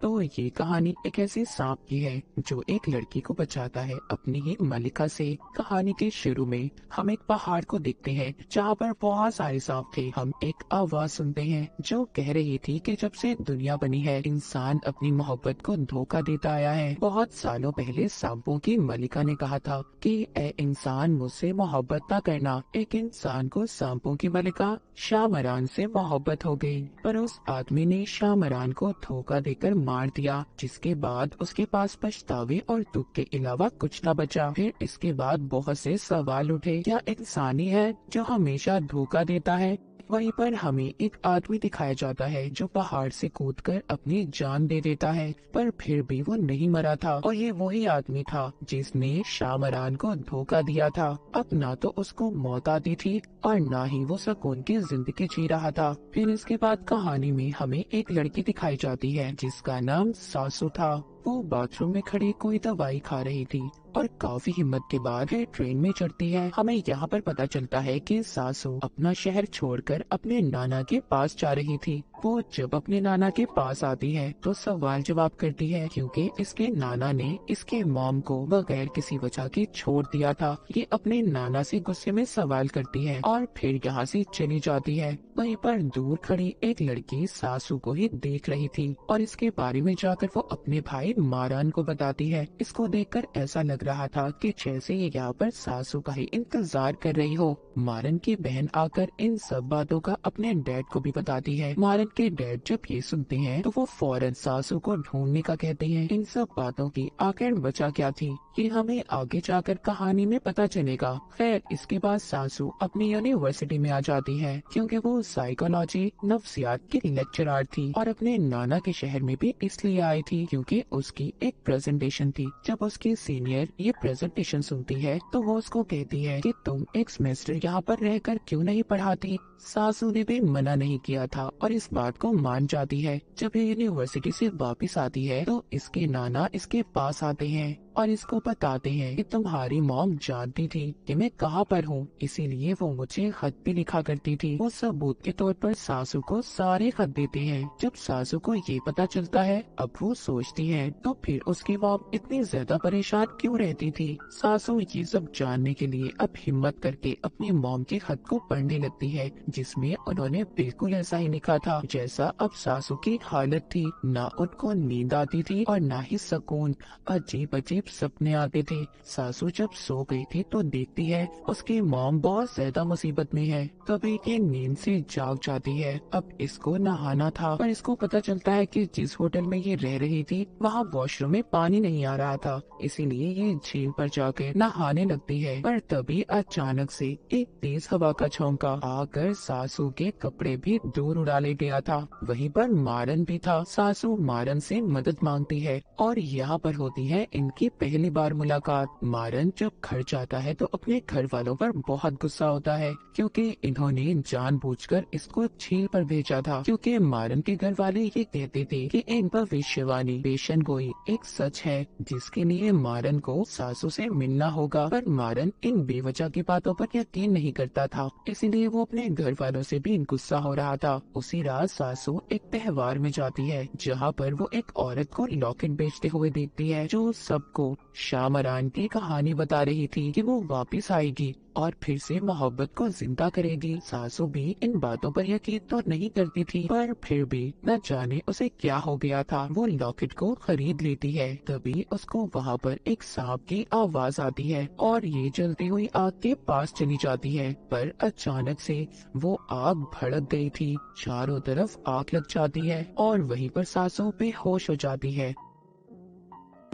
तो ये कहानी एक ऐसी सांप की है जो एक लड़की को बचाता है अपनी ही मलिका से। कहानी के शुरू में हम एक पहाड़ को देखते हैं जहाँ पर बहुत सारे सांप थे। हम एक आवाज सुनते हैं जो कह रही थी कि जब से दुनिया बनी है इंसान अपनी मोहब्बत को धोखा देता आया है। बहुत सालों पहले सांपों की मलिका ने कहा था कि ए इंसान, मुझसे मोहब्बत ना करना। एक इंसान को सांपों की मलिका शामरान से मोहब्बत हो गई, पर उस आदमी ने शामरान को धोखा देकर मार दिया, जिसके बाद उसके पास पछतावे और दुख के अलावा कुछ न बचा। फिर इसके बाद बहुत से सवाल उठे, क्या इंसान ही है जो हमेशा धोखा देता है? वहीं पर हमें एक आदमी दिखाया जाता है जो पहाड़ से कूदकर अपनी जान दे देता है, पर फिर भी वो नहीं मरा था। और ये वही आदमी था जिसने शामरान को धोखा दिया था। अब ना तो उसको मौत आती थी और ना ही वो सुकून की जिंदगी जी रहा था। फिर इसके बाद कहानी में हमें एक लड़की दिखाई जाती है जिसका नाम सासू था। वो बाथरूम में खड़ी कोई दवाई खा रही थी और काफी हिम्मत के बाद फिर ट्रेन में चढ़ती है। हमें यहाँ पर पता चलता है कि सासू अपना शहर छोड़कर अपने नाना के पास जा रही थी। वो जब अपने नाना के पास आती है तो सवाल जवाब करती है, क्योंकि इसके नाना ने इसके मॉम को बगैर किसी वजह के छोड़ दिया था। ये अपने नाना से गुस्से में सवाल करती है और फिर यहाँ से चली जाती है। वहीं पर दूर खड़ी एक लड़की सासू को ही देख रही थी और इसके बारे में जाकर वो अपने भाई मारान को बताती है। इसको देखकर ऐसा लग रहा था कि जैसे ये यहाँ पर सासू का ही इंतजार कर रही हो। मारन की बहन आकर इन सब बातों का अपने डैड को भी बताती है। मारन के डैड जब ये सुनते हैं तो वो फौरन सासू को ढूंढने का कहते हैं। इन सब बातों की आखिर वजह क्या थी ये हमें आगे जाकर कहानी में पता चलेगा। खैर, इसके बाद सासू अपनी यूनिवर्सिटी में आ जाती है क्योंकि वो साइकोलॉजी नफ्सियात की लेक्चरर थी और अपने नाना के शहर में भी इसलिए आई थी क्योंकि उसकी एक प्रेजेंटेशन थी। जब उसकी सीनियर ये प्रेजेंटेशन सुनती है तो वो उसको कहती है कि तुम एक सेमेस्टर यहाँ पर रहकर क्यों नहीं पढ़ाती। सासू ने भी मना नहीं किया था और इस बात को मान जाती है। जब ये यूनिवर्सिटी से वापस आती है तो इसके नाना इसके पास आते हैं और इसको बताते हैं कि तुम्हारी मॉम जानती थी कि मैं कहाँ पर हूँ, इसीलिए वो मुझे खत भी लिखा करती थी। वो सबूत के तौर पर सासू को सारे खत देते हैं। जब सासू को ये पता चलता है अब वो सोचती है तो फिर उसकी मॉम इतनी ज्यादा परेशान क्यों रहती थी। सासू ये सब जानने के लिए अब हिम्मत करके अपनी मॉम के खत को पढ़ने लगती है, जिसमें उन्होंने बिल्कुल ऐसा ही लिखा था जैसा अब सासू की हालत थी। ना उनको नींद आती थी और ना ही सुकून। अजीब अजीब सपने आते थे। सासू जब सो गई थी तो देखती है उसकी मॉम बहुत ज्यादा मुसीबत में है। तभी ये नींद से जाग जाती है। अब इसको नहाना था पर इसको पता चलता है कि जिस होटल में ये रह रही थी वहाँ वॉशरूम में पानी नहीं आ रहा था, इसीलिए ये झील पर जाकर नहाने लगती है। पर तभी अचानक से एक तेज हवा का झोंका आकर सासू के कपड़े भी दूर उड़ा ले गया था। वहीं पर मारन भी था। सासू मारन से मदद मांगती है और यहाँ पर होती है इनकी पहली बार मुलाकात। मारन जब घर जाता है तो अपने घर वालों पर बहुत गुस्सा होता है क्योंकि इन्होंने जानबूझकर इसको झील पर भेजा था, क्योंकि मारन के घर वाले ये कहते थे कि इन भविष्यवाणी पेशन गोई एक सच है जिसके लिए मारन को सासू से मिलना होगा। पर मारन इन बेवजह की बातों पर यकीन नहीं करता था, इसीलिए वो अपने घर वालों से भी गुस्सा हो रहा था। उसी रात सासू एक त्योहार में जाती है जहाँ पर वो एक औरत को लॉकेट बेचते हुए देखती है जो सबको शामरान की कहानी बता रही थी कि वो वापस आएगी और फिर से मोहब्बत को जिंदा करेगी। सासू भी इन बातों पर यकीन तो नहीं करती थी, पर फिर भी न जाने उसे क्या हो गया था। वो लॉकेट को खरीद लेती है। तभी उसको वहाँ पर एक सांप की आवाज आती है और ये जलती हुई आग के पास चली जाती है, पर अचानक से वो आग भड़क गई थी। चारों तरफ आग लग जाती है और वहीं पर सासू बेहोश हो जाती है।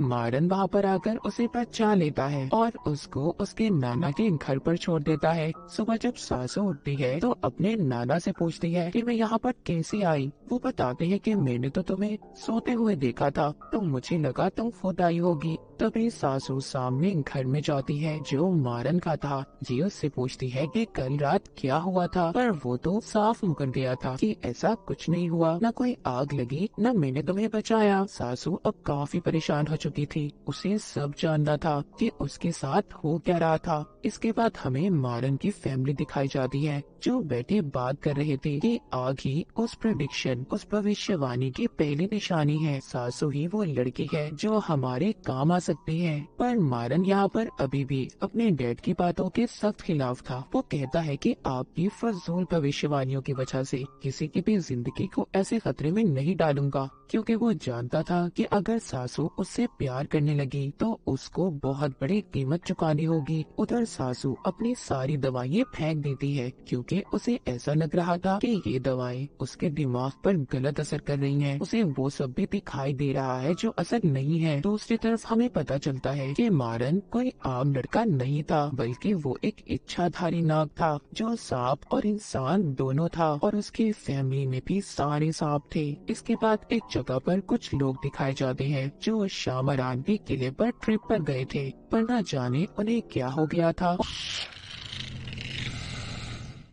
मारन वहाँ पर आकर उसे बचा लेता है और उसको उसके नाना के घर पर छोड़ देता है। सुबह जब सासू उठती है तो अपने नाना से पूछती है कि मैं यहाँ पर कैसे आई। वो बताते हैं कि मैंने तो तुम्हें सोते हुए देखा था तो मुझे लगा तुम खुद आई होगी। तभी सासू सामने घर में जाती है जो मारन का था। जी उससे पूछती है कि कल रात क्या हुआ था, पर वो तो साफ मुकर गया था कि ऐसा कुछ नहीं हुआ, न कोई आग लगी न मैंने तुम्हें बचाया। सासू अब काफी परेशान हो चुकी चुकी थी, उसे सब जानना था कि उसके साथ हो क्या रहा था। इसके बाद हमें मारन की फैमिली दिखाई जाती है, जो बैठे बात कर रहे थे कि आग ही उस प्रेडिक्शन, उस भविष्यवाणी की पहली निशानी है। सासू ही वो लड़की है जो हमारे काम आ सकती है। पर मारन यहाँ पर अभी भी अपने डैड की बातों के सख्त खिलाफ था। वो कहता है कि आपकी फजूल भविष्यवाणियों की वजह से किसी की भी जिंदगी को ऐसे खतरे में नहीं डालूंगा, क्योंकि वो जानता था कि अगर सासू उससे प्यार करने लगी तो उसको बहुत बड़ी कीमत चुकानी होगी। उधर सासू अपनी सारी दवाइयाँ फेंक देती है, क्योंकि उसे ऐसा लग रहा था कि ये दवाएं उसके दिमाग पर गलत असर कर रही हैं। उसे वो सब भी दिखाई दे रहा है जो असर नहीं है। दूसरी तरफ हमें पता चलता है कि मारन कोई आम लड़का नहीं था, बल्कि वो एक इच्छाधारी नाग था जो सांप और इंसान दोनों था, और उसकी फैमिली में भी सारे सांप थे। इसके बाद एक जगह पर कुछ लोग दिखाए जाते हैं जो शामरान के किले पर ट्रिप पर गए थे, पर न जाने उन्हें क्या हो गया था,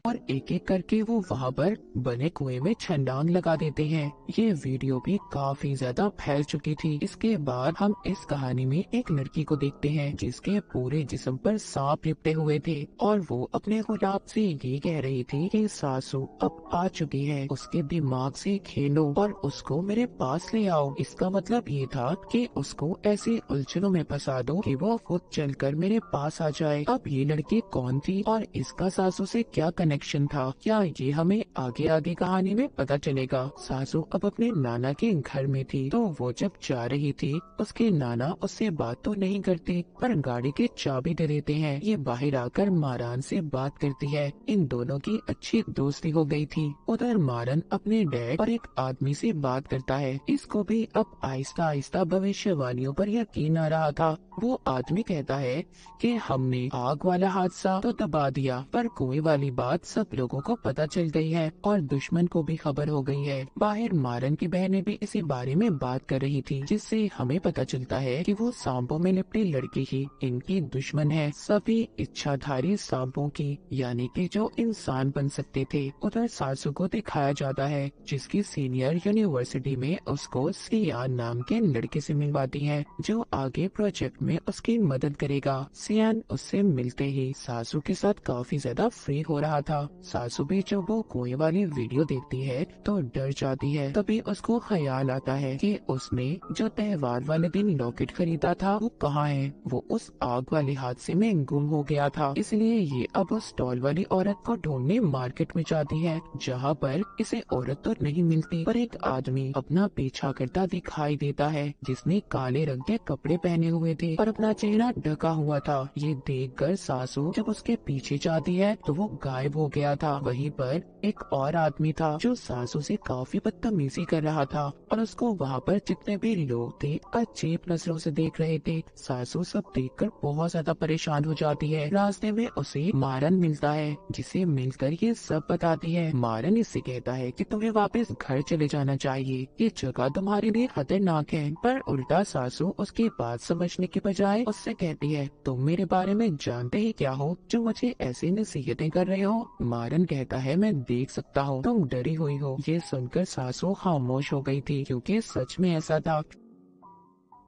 और एक एक करके वो वहाँ पर बने कुएं में छलांग लगा देते हैं। ये वीडियो भी काफी ज्यादा फैल चुकी थी। इसके बाद हम इस कहानी में एक लड़की को देखते हैं जिसके पूरे जिस्म पर सांप लिपटे हुए थे, और वो अपने गुलाब से ये कह रही थी कि सासू अब आ चुकी है, उसके दिमाग से खेलो और उसको मेरे पास ले आओ। इसका मतलब ये था कि उसको ऐसे उलझनों में फंसा दो कि वो खुद चलकर मेरे पास आ जाए। अब ये लड़की कौन थी और इसका सासू से क्या कनेक्शन था, क्या ये हमें आगे आगे कहानी में पता चलेगा। सासू अब अपने नाना के घर में थी, तो वो जब जा रही थी उसके नाना उससे बात तो नहीं करते, पर गाड़ी की चाबी दे देते हैं। ये बाहर आकर मारन से बात करती है। इन दोनों की अच्छी दोस्ती हो गई थी। उधर मारन अपने डैड और एक आदमी से बात करता है। इसको भी अब आहिस्ता आहिस्ता भविष्यवाणियों पर यकीन आ रहा था। वो आदमी कहता है कि हमने आग वाला हादसा तो दबा दिया, पर कुएं वाली बात सब लोगों को पता चल गई है और दुश्मन को भी खबर हो गई है। बाहर मारन की बहनें भी इसी बारे में बात कर रही थी, जिससे हमें पता चलता है कि वो सांपों में लिपटी लड़की ही इनकी दुश्मन है। सभी इच्छाधारी सांपों की, यानी कि जो इंसान बन सकते थे। उधर सासू को दिखाया जाता है जिसकी सीनियर यूनिवर्सिटी में उसको सियान नाम के लड़के से मिलवाती है, जो आगे प्रोजेक्ट में उसकी मदद करेगा। सियान उससे मिलते ही सासू के साथ काफी ज्यादा फ्री हो रहा था। सासू भी जब वो कुएं वाली वीडियो देखती है तो डर जाती है। तभी उसको ख्याल आता है कि उसने जो त्योहार वाले दिन लॉकेट खरीदा था वो कहाँ है। वो उस आग वाले हादसे में गुम हो गया था, इसलिए ये अब उस स्टॉल वाली औरत को ढूंढने मार्केट में जाती है, जहाँ पर इसे औरत तो नहीं मिलती, पर एक आदमी अपना पीछा करता दिखाई देता है, जिसने काले रंग के कपड़े पहने हुए थे और अपना चेहरा ढका हुआ था। ये देखकर सासू जब उसके पीछे जाती है तो वो गायब हो गया था। वहीं पर एक और आदमी था जो सासू से काफी बदतमीजी कर रहा था, और उसको वहाँ पर जितने भी लोग थे अजीब नजरों से देख रहे थे। सासू सब देखकर बहुत ज्यादा परेशान हो जाती है। रास्ते में उसे मारन मिलता है, जिसे मिलकर ये सब बताती है। मारन इससे कहता है कि तुम्हें वापस घर चले जाना चाहिए, ये जगह तुम्हारे लिए खतरनाक है। पर उल्टा सासू उसकी बात समझने के बजाय उससे कहती है, तुम मेरे बारे में जानते ही क्या हो जो मुझे ऐसी नसीहतें कर रहे हो। मारन कहता है, मैं देख सकता हूँ तुम डरी हुई हो। ये सुनकर सासू खामोश हो गई थी, क्योंकि सच में ऐसा था।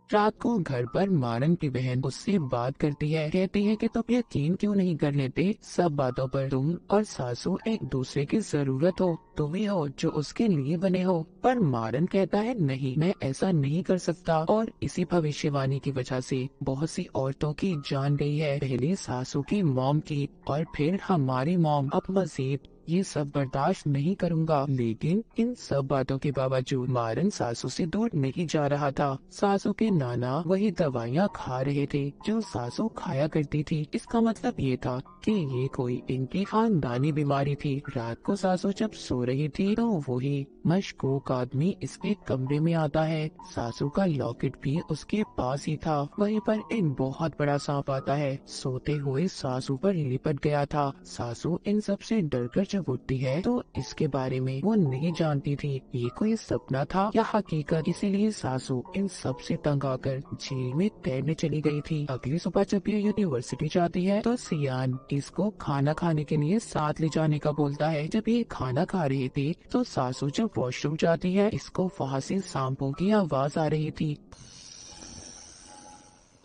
रात को घर पर मारन की बहन उससे बात करती है, कहती है कि तुम यकीन क्यों नहीं कर लेते सब बातों पर। तुम और सासू एक दूसरे की जरूरत हो, तुम ही हो जो उसके लिए बने हो। पर मारन कहता है, नहीं, मैं ऐसा नहीं कर सकता, और इसी भविष्यवाणी की वजह से बहुत सी औरतों की जान गई है। पहले सासू की मॉम की और फिर हमारी मॉम। अब मजीद ये सब बर्दाश्त नहीं करूंगा। लेकिन इन सब बातों के बावजूद मारन सासू से दूर नहीं जा रहा था। सासू के नाना वही दवाइयाँ खा रहे थे जो सासू खाया करती थी। इसका मतलब ये था कि ये कोई इनकी खानदानी बीमारी थी। रात को सासू जब सो रही थी तो वही मशकूक आदमी इसके कमरे में आता है। सासू का लॉकेट भी उसके पास ही था। वहीं पर एक बहुत बड़ा सांप आता है, सोते हुए सासू पर लिपट गया था। सासू इन सब से डरकर जब उठती है तो इसके बारे में वो नहीं जानती थी ये कोई सपना था या हकीकत। इसीलिए सासू इन सब से तंग आकर झील में तैरने चली गई थी। अगली सुबह जब ये यूनिवर्सिटी जाती है तो सियान इसको खाना खाने के लिए साथ ले जाने का बोलता है। जब ये खाना खा रही थी तो सासू जब वॉशरूम जाती है, इसको वहाँ से सांपों की आवाज आ रही थी।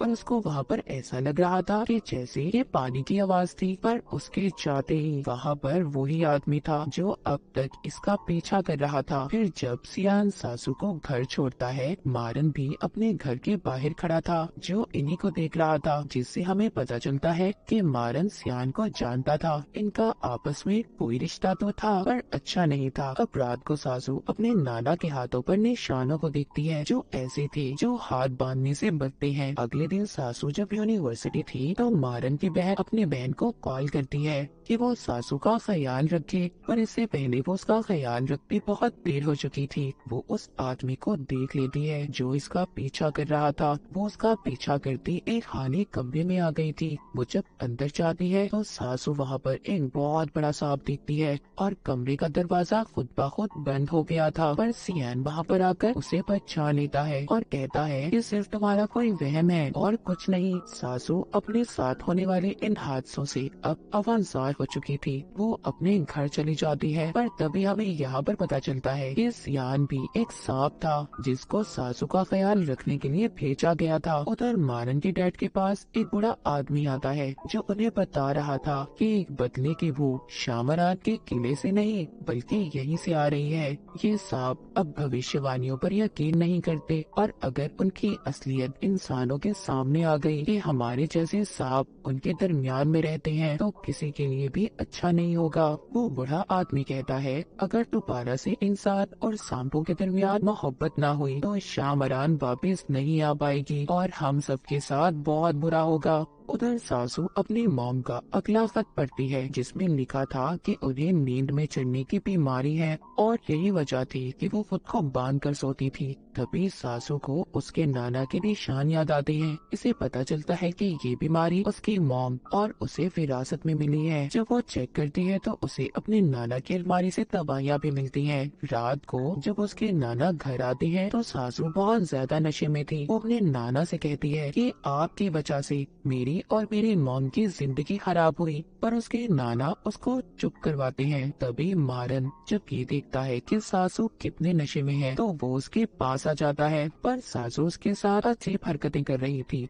पर उसको वहाँ पर ऐसा लग रहा था कि जैसे ये पानी की आवाज थी। पर उसके जाते ही वहाँ पर वही आदमी था जो अब तक इसका पीछा कर रहा था। फिर जब सियान सासू को घर छोड़ता है, मारन भी अपने घर के बाहर खड़ा था जो इन्हीं को देख रहा था, जिससे हमें पता चलता है कि मारन सियान को जानता था। इनका आपस में कोई रिश्ता तो था पर अच्छा नहीं था। अब रात को सासू अपने नाना के हाथों पर निशानों को देखती है जो ऐसे थे जो हाथ बांधने से बचते हैं। अगले दिन सासू जब यूनिवर्सिटी थी तो मारन की बहन अपने बहन को कॉल करती है कि वो सासू का ख्याल रखे, पर इससे पहले वो उसका ख्याल रखती बहुत देर हो चुकी थी। वो उस आदमी को देख लेती है जो इसका पीछा कर रहा था। वो उसका पीछा करती एक खाली कमरे में आ गई थी। वो जब अंदर जाती है तो सासू वहाँ पर एक बहुत बड़ा सांप देखती है और कमरे का दरवाजा खुद ब खुद बंद हो गया था। पर सियान वहाँ पर आकर उसे पहचान लेता है और कहता है कि सिर्फ तुम्हारा कोई वहम है और कुछ नहीं। सासू अपने साथ होने वाले इन हादसों से अब अवांजार हो चुकी थी। वो अपने घर चली जाती है, पर तभी हमें यहाँ पर पता चलता है कि सियान भी एक सांप था जिसको सासू का ख्याल रखने के लिए भेजा गया था। उधर मारन के डैड के पास एक बूढ़ा आदमी आता है जो उन्हें बता रहा था कि एक बदले की बू शामरात के किले से नहीं बल्कि यहीं से आ रही है। ये सांप अब भविष्यवाणियों पर यकीन नहीं करते और अगर उनकी असलियत इंसानों के सामने आ गई कि हमारे जैसे सांप उनके दरमियान में रहते हैं तो किसी के लिए भी अच्छा नहीं होगा। वो बूढ़ा आदमी कहता है अगर दोबारा से इंसान और सांपों के दरमियान मोहब्बत ना हुई तो शामरान वापस नहीं आ पाएगी और हम सबके साथ बहुत बुरा होगा। उधर सासू अपनी मॉम का अगला खत पढ़ती है जिसमें लिखा था कि उन्हें नींद में चढ़ने की बीमारी है और यही वजह थी कि वो खुद को बांध कर सोती थी। तभी सासू को उसके नाना के निशान याद आते हैं। इसे पता चलता है कि ये बीमारी उसकी मॉम और उसे विरासत में मिली है। जब वो चेक करती है तो उसे अपने नाना की अलमारी से दवाइयाँ भी मिलती हैं। रात को जब उसके नाना घर आते हैं तो सासू बहुत ज्यादा नशे में थी। वो अपने नाना से कहती है कि आपकी वजह से मेरी और मेरी मॉम की जिंदगी खराब हुई, पर उसके नाना उसको चुप करवाते हैं। तभी मारन जब ये देखता है कि सासू कितने नशे में है तो वो उसके पास आ जाता है, पर सासू उसके साथ अजीब हरकतें कर रही थी।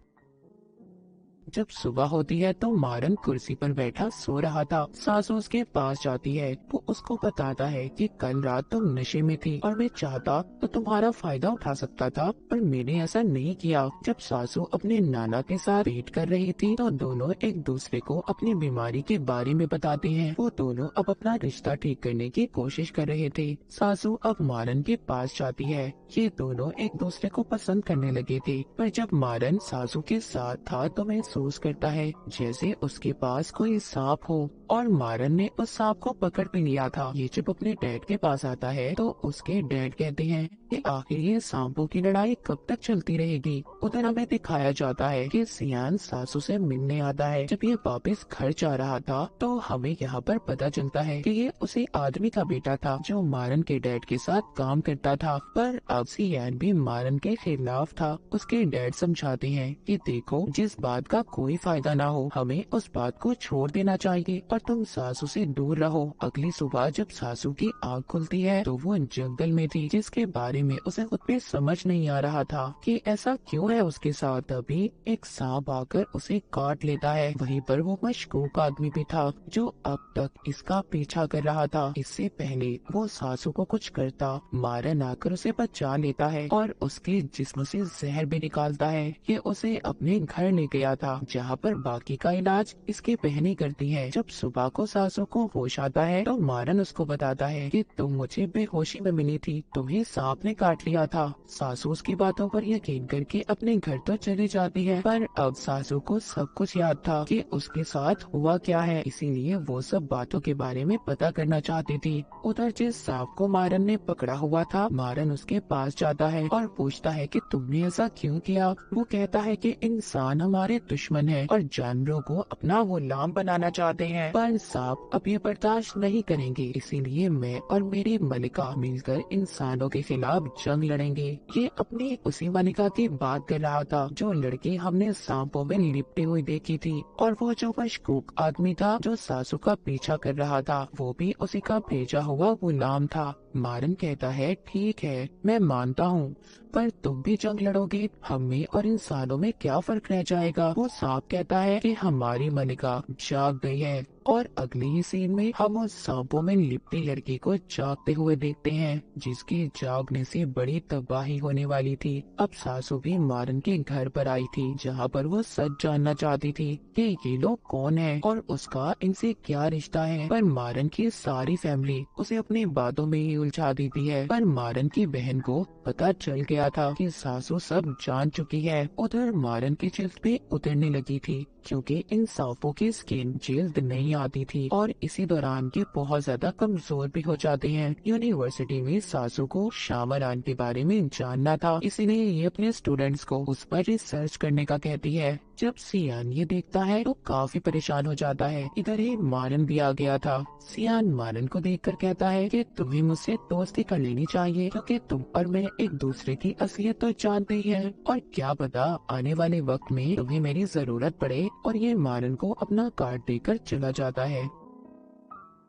जब सुबह होती है तो मारन कुर्सी पर बैठा सो रहा था। सासू उसके पास जाती है। वो उसको बताता है कि कल रात तुम नशे में थी और मैं चाहता तो तुम्हारा फायदा उठा सकता था, पर मैंने ऐसा नहीं किया। जब सासू अपने नाना के साथ भेंट कर रही थी तो दोनों एक दूसरे को अपनी बीमारी के बारे में बताते हैं। वो दोनों अब अपना रिश्ता ठीक करने की कोशिश कर रहे थे। सासू अब मारन के पास जाती है। ये दोनों एक दूसरे को पसंद करने लगे थे, पर जब मारन सासू के साथ था तो महसूस करता है जैसे उसके पास कोई सांप हो और मारन ने उस सांप को पकड़ भी लिया था। ये जब अपने डैड के पास आता है तो उसके डैड कहते हैं कि आखिर ये सांपों की लड़ाई कब तक चलती रहेगी। उधर हमें दिखाया जाता है कि सियान सासू से मिलने आता है। जब ये वापस घर जा रहा था तो हमें यहाँ पर पता चलता है कि ये उसी आदमी का बेटा था जो मारन के डैड के साथ काम करता था, पर अब सियान भी मारन के खिलाफ था। उसके डैड समझाते हैं कि देखो, जिस बात का कोई फायदा ना हो हमें उस बात को छोड़ देना चाहिए और तुम सासू से दूर रहो। अगली सुबह जब सासू की आँख खुलती है तो वो जंगल में थी, जिसके बारे में उसे खुद भी समझ नहीं आ रहा था कि ऐसा क्यों है उसके साथ। तभी एक सांप आकर उसे काट लेता है। वहीं पर वो मशकूक आदमी भी था जो अब तक इसका पीछा कर रहा था। इससे पहले वो सासू को कुछ करता, मारन आकर उसे बचा लेता है और उसके जिस्म से जहर भी निकालता है। ये उसे अपने घर ले गया था जहाँ पर बाकी का इलाज इसकी बहनें करती है। जब सुबह को सासू को होश आता है तो मारन उसको बताता है कि तुम मुझे बेहोशी में मिली थी, तुम्हें सांप ने काट लिया था। सासू उसकी बातों पर यकीन करके अपने घर तो चली जाती है, पर अब सासू को सब कुछ याद था कि उसके साथ हुआ क्या है, इसीलिए वो सब बातों के बारे में पता करना चाहती थी। उधर जिस सांप को मारन ने पकड़ा हुआ था, मारन उसके पास जाता है और पूछता है कि तुमने ऐसा क्यों किया। वो कहता है कि इंसान हमारे दुश्मन है और जानवरों को अपना गुलाम बनाना चाहते हैं, पर सांप अब ये बर्दाश्त नहीं करेंगे, इसीलिए मैं और मेरी मलिका मिलकर इंसानों के खिलाफ जंग लड़ेंगे। ये अपनी उसी मलिका की बात कर रहा था जो लड़की हमने सांपों में लिपटी हुई देखी थी, और वो जो मशकूक आदमी था जो सासू का पीछा कर रहा था वो भी उसी का भेजा हुआ गुलाम था। मारन कहता है ठीक है मैं मानता हूँ, पर तुम भी जंग लड़ोगे, हम में और इंसानों में क्या फर्क रह जाएगा। वो सांप कहता है कि हमारी मलिका जाग गई है, और अगले ही सीन में हम उस सांपों में लिपटी लड़की को जागते हुए देखते हैं, जिसकी जागने से बड़ी तबाही होने वाली थी। अब सासू भी मारन के घर पर आई थी, जहाँ पर वो सच जानना चाहती थी कि ये लोग कौन है और उसका इनसे क्या रिश्ता है। पर मारन की सारी फैमिली उसे अपनी बातों में ही उलझा देती है। पर मारन की बहन को पता चल गया था कि सासू सब जान चुकी है। उधर मारन की जिल्द भी उतरने लगी थी, क्योंकि इन सांपों की स्किन जल्द नहीं आती थी और इसी दौरान ये बहुत ज्यादा कमजोर भी हो जाते हैं। यूनिवर्सिटी में सासू को शामरान के बारे में जानना था, इसीलिए ये अपने स्टूडेंट्स को उस पर रिसर्च करने का कहती है। जब सियान ये देखता है तो काफी परेशान हो जाता है। इधर ही मारन भी आ गया था। सियान मारन को देखकर कहता है कि तुम्हें मुझसे दोस्ती कर लेनी चाहिए, क्योंकि तुम और मैं एक दूसरे की असलियत तो जानते ही हैं, और क्या पता आने वाले वक्त में तुम्हें मेरी जरूरत पड़े। और ये मारन को अपना कार्ड देकर चला जाता है।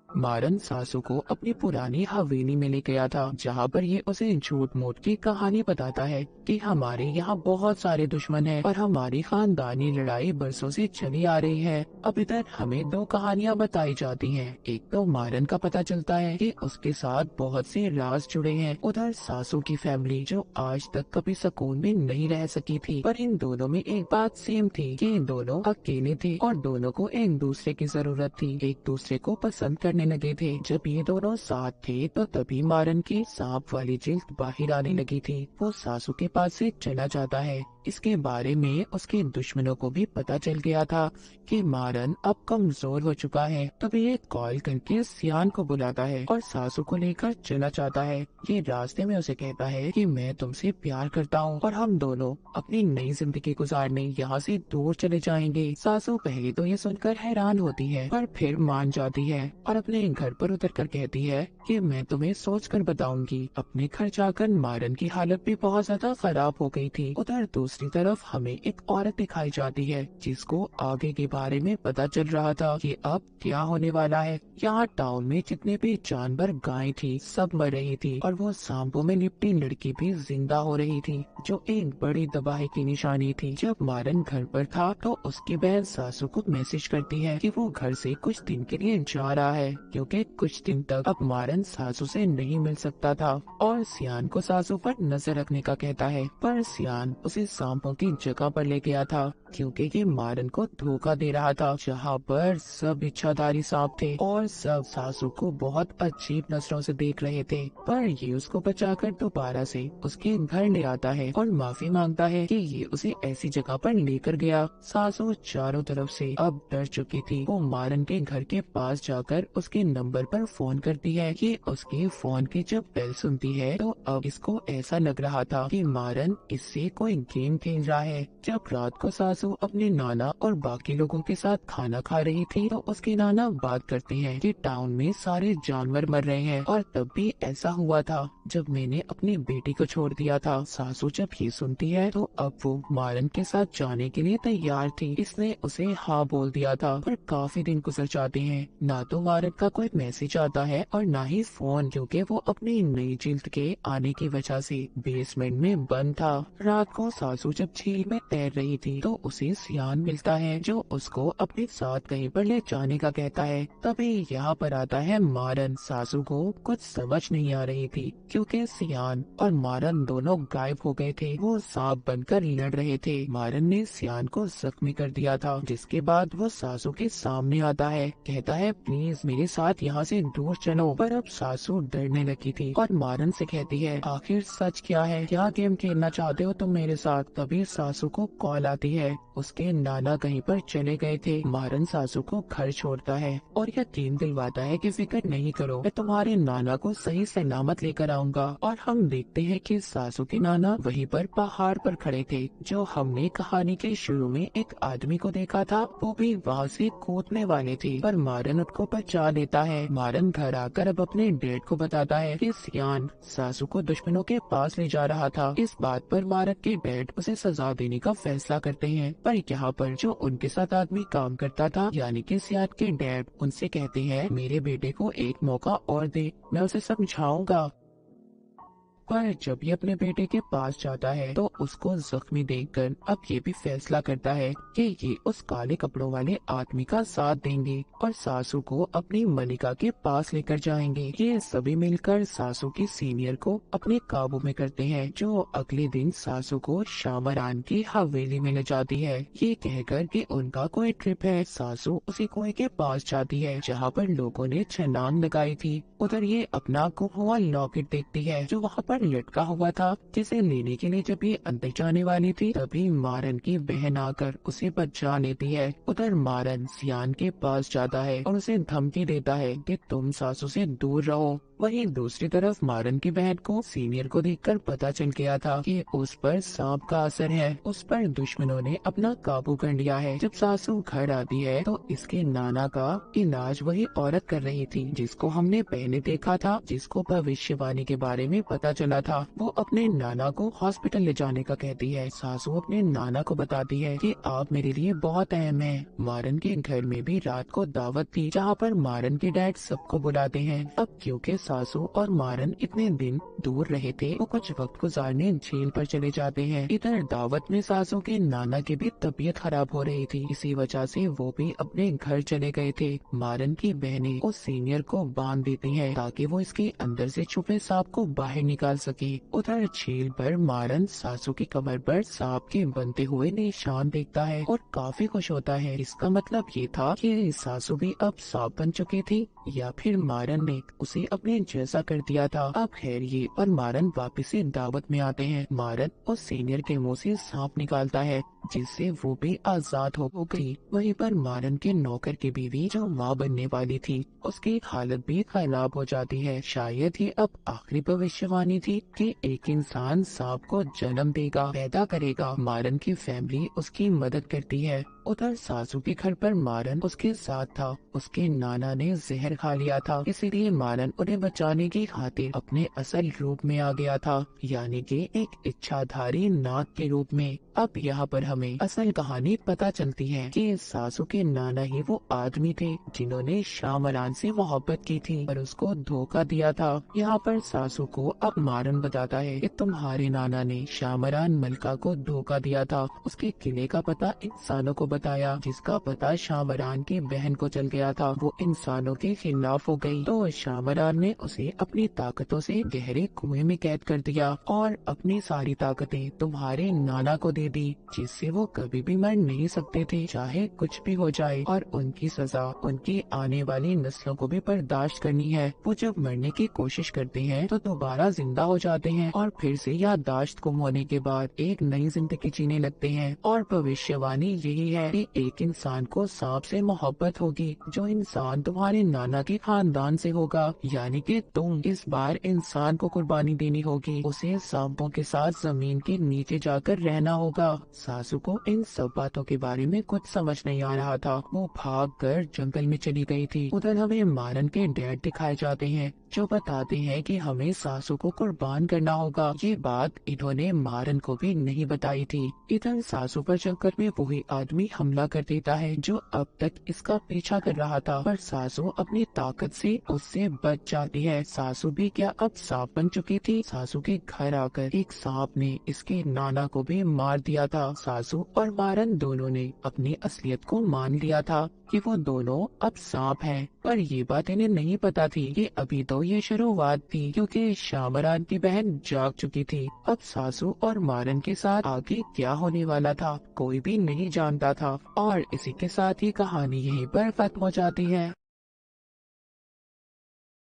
मारन सासू को अपनी पुरानी हवेली में ले गया था, जहाँ पर ये उसे झूठ मूठ की कहानी बताता है कि हमारे यहाँ बहुत सारे दुश्मन हैं और हमारी खानदानी लड़ाई बरसों से चली आ रही है। अब इधर हमें दो कहानियाँ बताई जाती हैं। एक तो मारन का पता चलता है कि उसके साथ बहुत से राज जुड़े हैं। उधर सासू की फैमिली जो आज तक कभी सुकून में नहीं रह सकी थी, पर इन दोनों में एक बात सेम थी कि इन दोनों अकेले थे और दोनों को एक दूसरे की जरूरत थी, एक दूसरे को पसंद करने लगे थे। जब ये दोनों साथ थे तो तभी मारन की सांप वाली जिल्द बाहर आने लगी थी। वो सासू के पास से चला जाता है। इसके बारे में उसके दुश्मनों को भी पता चल गया था कि मारन अब कमजोर हो चुका है। तभी ये कॉल करके सियान को बुलाता है और सासू को लेकर चला जाता है। ये रास्ते में उसे कहता है कि मैं तुमसे प्यार करता हूँ और हम दोनों अपनी नई जिंदगी गुजारने यहाँ से दूर चले जाएंगे। सासू पहले तो ये सुनकर हैरान होती है, पर फिर मान जाती है और अपने घर पर उतर कर कहती है कि मैं तुम्हें सोच कर बताऊंगी। अपने घर जाकर मारन की हालत भी बहुत ज्यादा खराब हो गई थी। उधर दूसरी तरफ हमें एक औरत दिखाई जाती है, जिसको आगे के बारे में पता चल रहा था कि अब क्या होने वाला है। यहाँ टाउन में जितने भी जानवर गाय थी सब मर रही थी, और वो सांपों में लिपटी लड़की भी जिंदा हो रही थी, जो एक बड़ी तबाही की निशानी थी। जब मारन घर पर था तो उसकी बहन सासू को मैसेज करती है कि वो घर से कुछ दिन के लिए जा रहा है, क्योंकि कुछ दिन तक अब मारन सासू से नहीं मिल सकता था, और सियान को सासू पर नजर रखने का कहता है। पर सियान उसे सांपों की जगह पर ले गया था, क्योंकि ये मारन को धोखा दे रहा था, जहाँ पर सब इच्छाधारी सांप थे और सब सासू को बहुत अजीब नजरों से देख रहे थे। पर ये उसको बचाकर दोबारा से उसके घर ले आता है और माफी मांगता है कि ये उसे ऐसी जगह पर लेकर गया। सासू चारों तरफ से अब डर चुकी थी। वो मारन के घर के पास जाकर उसके नंबर पर फोन करती है कि उसके फोन की जब बेल सुनती है तो अब इसको ऐसा लग रहा था कि मारन इससे कोई गेम खेल रहा है। जब रात को सासू अपने नाना और बाकी लोगों के साथ खाना खा रही थी तो उसके नाना बात करते हैं कि टाउन में सारे जानवर मर रहे हैं, और तब भी ऐसा हुआ था जब मैंने अपनी बेटी को छोड़ दिया था। सासू जब ये सुनती है तो अब वो मारन के साथ जाने के लिए तैयार थी। इसने उसे हाँ बोल दिया था, पर काफी दिन गुजर जाते हैं, ना तो मारन का कोई मैसेज आता है और ना ही फोन, क्योंकि वो अपनी नई जिल्द के आने की वजह से बेसमेंट में बंद था। रात को सासू जब झील में तैर रही थी तो उसे सियान मिलता है, जो उसको अपने साथ कहीं पर ले जाने का कहता है। तभी यहाँ पर आता है मारन। सासू को कुछ समझ नहीं आ रही थी, क्योंकि सियान और मारन दोनों गायब हो गए थे। वो सांप बनकर लड़ रहे थे। मारन ने सियान को जख्मी कर दिया था, जिसके बाद वो सासू के सामने आता है, कहता है प्लीज मेरे साथ यहाँ से दूर चलो। पर अब सासू डरने लगी थी और मारन से कहती है आखिर सच क्या है, क्या गेम खेलना चाहते हो तुम मेरे साथ। तभी सासू को कॉल आती है, उसके नाना कहीं पर चले गए थे। मारन सासू को घर छोड़ता है और यकीन दिलवाता है कि फिक्र नहीं करो, मैं तुम्हारे नाना को सही सलामत लेकर आऊंगा। और हम देखते हैं कि सासू के नाना वहीं पर पहाड़ पर खड़े थे, जो हमने कहानी के शुरू में एक आदमी को देखा था। वो भी वहाँ से कूदने वाले थे, पर मारन उसको बचा लेता है। मारन घर आकर अब अपने डैड को बताता है कि सियान सासू को दुश्मनों के पास ले जा रहा था। इस बात पर मारन के डैड उसे सजा देने का फैसला करते हैं, पर यहाँ पर जो उनके साथ आदमी काम करता था यानी कि सियान के डैड उनसे कहते कहती है, मेरे बेटे को एक मौका और दे, मैं उसे समझाऊंगा। पर जब ये अपने बेटे के पास जाता है तो उसको जख्मी देखकर अब ये भी फैसला करता है कि ये उस काले कपड़ों वाले आदमी का साथ देंगे और सासू को अपनी मलिका के पास लेकर जाएंगे। ये सभी मिलकर सासू की सीनियर को अपने काबू में करते हैं, जो अगले दिन सासू को शामरान की हवेली में ले जाती है। ये कहकर कि उनका कोई ट्रिप है। सासू उसी कुएं के पास जाती है जहाँ पर लोगों ने छलांग लगाई थी। उधर ये अपना गुम हुआ लॉकेट देखती है जो वहाँ पर लटका हुआ था, जिसे लेने के लिए जब ये अंदर जाने वाली थी तभी मारन की बहन आकर उसे बचा लेती है। उधर मारन सियान के पास जाता है और उसे धमकी देता है कि तुम सासू से दूर रहो। वहीं दूसरी तरफ मारन की बहन को सीनियर को देखकर पता चल गया था कि उस पर सांप का असर है। उस पर दुश्मनों ने अपना काबू कर लिया है। जब सासू घर आती है तो इसके नाना का इलाज वही औरत कर रही थी जिसको हमने पहले देखा था, जिसको भविष्यवाणी के बारे में पता चला था। वो अपने नाना को हॉस्पिटल ले जाने का कहती है। सासू अपने नाना को बताती है कि आप मेरे लिए बहुत अहम हैं। मारन के घर में भी रात को दावत थी जहाँ पर मारन के डैड सबको बुलाते हैं। अब क्योंकि सासू और मारन इतने दिन दूर रहे थे, वो कुछ वक्त गुजारने जेल पर चले जाते हैं। इधर दावत में सासू के नाना की भी तबीयत खराब हो रही थी, इसी वजह से वो भी अपने घर चले गए थे। मारन की बहनें उस सीनियर को बांध देती हैं ताकि वो इसके अंदर से छुपे सांप को बाहर निकाल सके। उधर झील पर मारन सासू की कमर पर सांप के बनते हुए निशान देखता है और काफी खुश होता है। इसका मतलब ये था कि सासू भी अब सांप बन चुकी थी या फिर मारन ने उसे अपने जैसा कर दिया था। अब खैर ये और मारन वापस से दावत में आते हैं। मारन उस सीनियर के मुंह से सांप निकालता है जिससे वो भी आजाद हो गई। वहीं पर मारन के नौकर की बीवी जो माँ बनने वाली थी उसकी हालत भी खराब हो जाती है। शायद ही अब आखिरी भविष्यवाणी थी कि एक इंसान सांप को जन्म देगा, पैदा करेगा। मारन की फैमिली उसकी मदद करती है। उधर सासू के घर पर मारन उसके साथ था। उसके नाना ने जहर खा लिया था, इसीलिए मारन उन्हें बचाने की खातिर अपने असल रूप में आ गया था, यानी कि एक इच्छाधारी नाग के रूप में। अब यहाँ पर हमें असल कहानी पता चलती है कि सासू के नाना ही वो आदमी थे जिन्होंने शामरान से मोहब्बत की थी और उसको धोखा दिया था। यहाँ पर सासू को अब मारन बताता है कि तुम्हारे नाना ने शामरान मलिका को धोखा दिया था। उसके किले का पता इंसानों को बताया, जिसका पता शामरान की बहन को चल गया था। वो इंसानों के खिलाफ हो गई तो शामरान ने उसे अपनी ताकतों से गहरे कुएं में कैद कर दिया और अपनी सारी ताकतें तुम्हारे नाना को दे दी, जिससे वो कभी भी मर नहीं सकते थे, चाहे कुछ भी हो जाए। और उनकी सजा उनकी आने वाली नस्लों को भी बर्दाश्त करनी है। वो जब मरने की कोशिश करते हैं तो दोबारा जिंदा हो जाते हैं और फिर से याददाश्त गुम होने के बाद एक नई जिंदगी जीने लगते हैं। और भविष्यवाणी यही है कि एक इंसान को सांप से मोहब्बत होगी, जो इंसान तुम्हारे नाना के खानदान से होगा, यानी कि तुम इस बार इंसान को कुर्बानी देनी होगी। उसे सांपों के साथ जमीन के नीचे जाकर रहना होगा। सासू को इन सब बातों के बारे में कुछ समझ नहीं आ रहा था। वो भागकर जंगल में चली गई थी। उधर हमें मारन के डैड दिखाए जाते हैं जो बताते हैं कि हमें सासू को कुर्बान करना होगा। ये बात इन्होंने मारन को भी नहीं बताई थी। इधर सासू पर चक्कर में वही आदमी हमला कर देता है जो अब तक इसका पीछा कर रहा था, पर सासू अपनी ताकत से उससे बच जाती है। सासू भी क्या अब सांप बन चुकी थी। सासू के घर आकर एक सांप ने इसके नाना को भी मार दिया था। सासू और मारन दोनों ने अपनी असलियत को मान लिया था कि वो दोनों अब सांप हैं, पर ये बात इन्हें नहीं पता थी कि अभी तो ये शुरुआत थी, क्योंकि शामरान की बहन जाग चुकी थी। अब सासू और मारन के साथ आगे क्या होने वाला था कोई भी नहीं जानता था। और इसी के साथ ही कहानी यहीं पर खत्म हो जाती है।